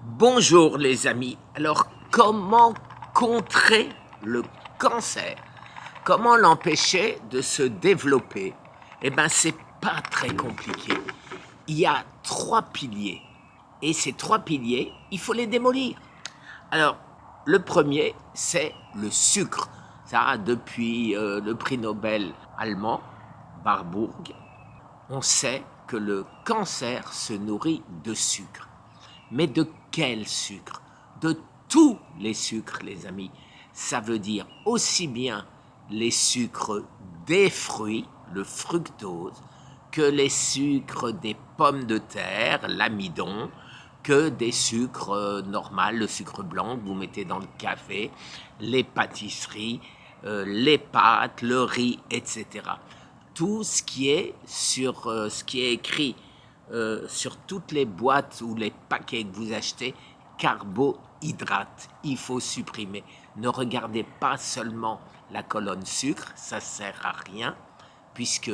Bonjour les amis. Alors comment contrer le cancer? Comment l'empêcher de se développer? Eh bien c'est pas très compliqué. Il y a 3 piliers et ces 3 piliers, il faut les démolir. Alors le premier c'est le sucre. Ça depuis le prix Nobel allemand, Warburg, on sait que le cancer se nourrit de sucre. Mais de quel sucre? De tous les sucres, les amis. Ça veut dire aussi bien les sucres des fruits, le fructose, que les sucres des pommes de terre, l'amidon, que des sucres normaux, le sucre blanc que vous mettez dans le café, les pâtisseries, les pâtes, le riz, etc. Tout ce qui est sur ce qui est écrit sur toutes les boîtes ou les paquets que vous achetez, carbohydrates, il faut supprimer. Ne regardez pas seulement la colonne sucre, ça ne sert à rien, puisque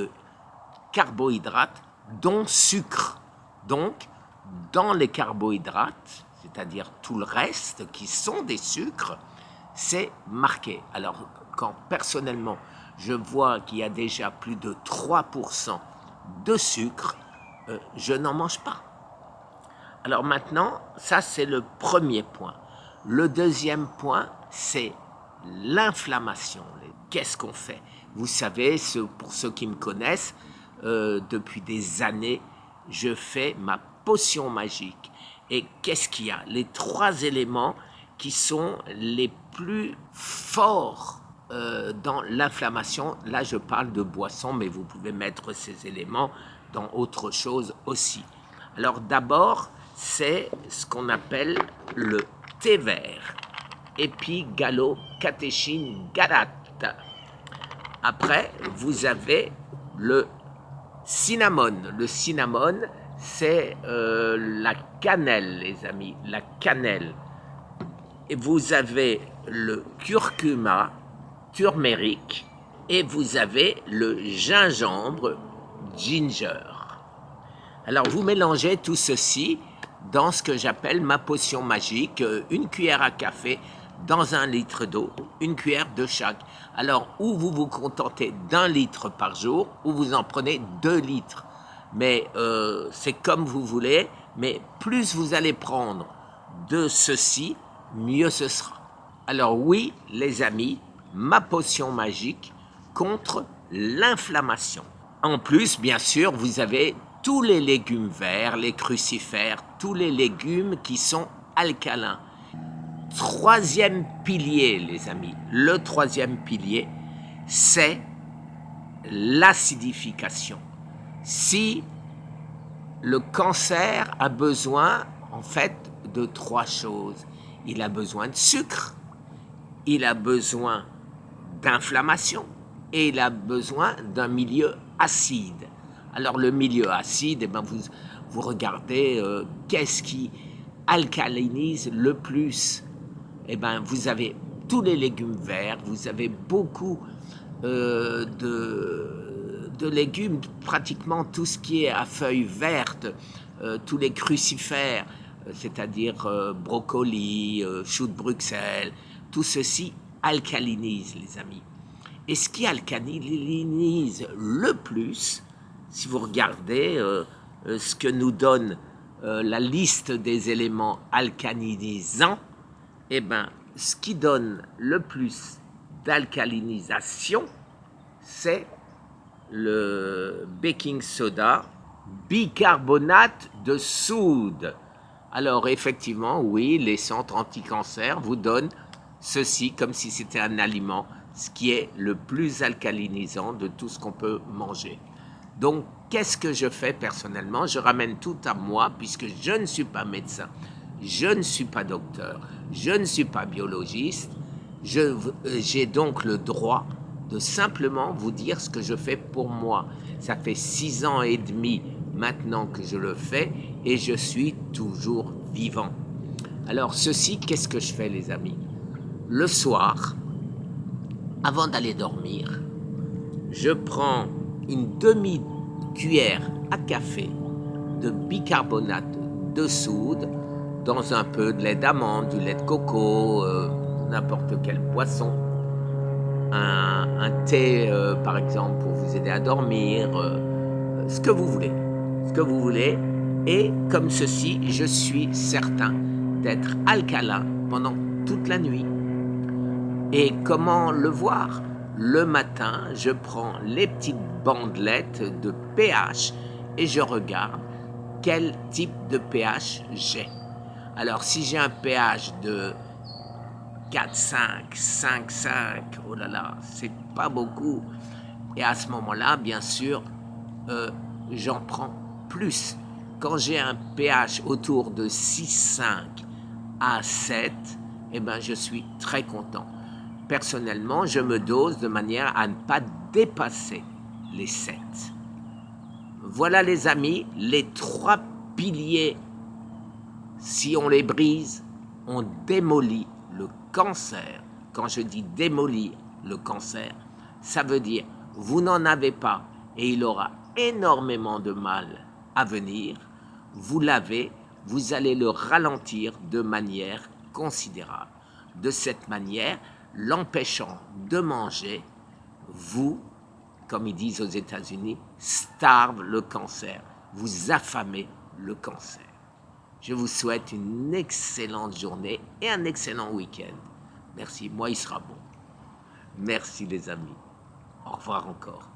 carbohydrates, dont sucre. Donc, dans les carbohydrates, c'est-à-dire tout le reste qui sont des sucres, c'est marqué. Alors, quand personnellement, je vois qu'il y a déjà plus de 3% de sucre, je n'en mange pas. Alors maintenant, ça c'est le premier point. Le deuxième point, c'est l'inflammation. Qu'est-ce qu'on fait? Vous savez, pour ceux qui me connaissent, depuis des années, je fais ma potion magique. Et qu'est-ce qu'il y a? Les 3 éléments qui sont les plus forts dans l'inflammation. Là, je parle de boisson, mais vous pouvez mettre ces éléments dans autre chose aussi. Alors d'abord, c'est ce qu'on appelle le thé vert, Épigallocatechin gallate. Après, vous avez le cinnamon. Le cinnamon, c'est la cannelle, les amis, la cannelle. Et vous avez le curcuma, turmeric, et vous avez le gingembre, ginger. Alors vous mélangez tout ceci dans ce que j'appelle ma potion magique, 1 cuillère à café dans 1 litre d'eau, 1 cuillère de chaque. Alors ou vous vous contentez d'1 litre par jour, ou vous en prenez 2 litres. Mais c'est comme vous voulez, mais plus vous allez prendre de ceci, mieux ce sera. Alors oui, les amis, ma potion magique contre l'inflammation. En plus, bien sûr, vous avez tous les légumes verts, les crucifères, tous les légumes qui sont alcalins. 3e pilier, les amis, le 3e pilier, c'est l'acidification. Si le cancer a besoin, en fait, de 3 choses. Il a besoin de sucre, il a besoin d'inflammation et il a besoin d'un milieu acide. Alors le milieu acide, eh ben vous regardez qu'est-ce qui alcalinise le plus. Eh ben vous avez tous les légumes verts, vous avez beaucoup de légumes, pratiquement tout ce qui est à feuilles vertes, tous les crucifères, c'est-à-dire brocoli, choux de Bruxelles, tout ceci alcalinise, les amis. Et ce qui alcalinise le plus, si vous regardez ce que nous donne la liste des éléments alcalinisants, eh ben, ce qui donne le plus d'alcalinisation, c'est le baking soda, bicarbonate de soude. Alors effectivement, oui, les centres anti-cancer vous donnent ceci comme si c'était un aliment, ce qui est le plus alcalinisant de tout ce qu'on peut manger. Donc, qu'est-ce que je fais personnellement? Je ramène tout à moi puisque je ne suis pas médecin, je ne suis pas docteur, je ne suis pas biologiste. J'ai donc le droit de simplement vous dire ce que je fais pour moi. Ça fait 6 ans et demi maintenant que je le fais et je suis toujours vivant. Alors ceci, qu'est-ce que je fais, les amis? Le soir, avant d'aller dormir, je prends une demi-cuillère à café de bicarbonate de soude dans un peu de lait d'amande, du lait de coco, n'importe quel boisson, un thé par exemple pour vous aider à dormir, ce que vous voulez, ce que vous voulez. Et comme ceci, je suis certain d'être alcalin pendant toute la nuit. Et comment le voir? Le matin, je prends les petites bandelettes de pH et je regarde quel type de pH j'ai. Alors si j'ai un pH de 4,5, 5,5, oh là là, c'est pas beaucoup. Et à ce moment-là, bien sûr, j'en prends plus. Quand j'ai un pH autour de 6,5 à 7, eh ben, je suis très content. Personnellement, je me dose de manière à ne pas dépasser les 7. Voilà les amis, les 3 piliers. Si on les brise, on démolit le cancer. Quand je dis démolir le cancer, ça veut dire vous n'en avez pas et il aura énormément de mal à venir. Vous l'avez, vous allez le ralentir de manière considérable. De cette manière, l'empêchant de manger, vous, comme ils disent aux États-Unis, starve le cancer. Vous affamez le cancer. Je vous souhaite une excellente journée et un excellent week-end. Merci, moi il sera bon. Merci les amis. Au revoir encore.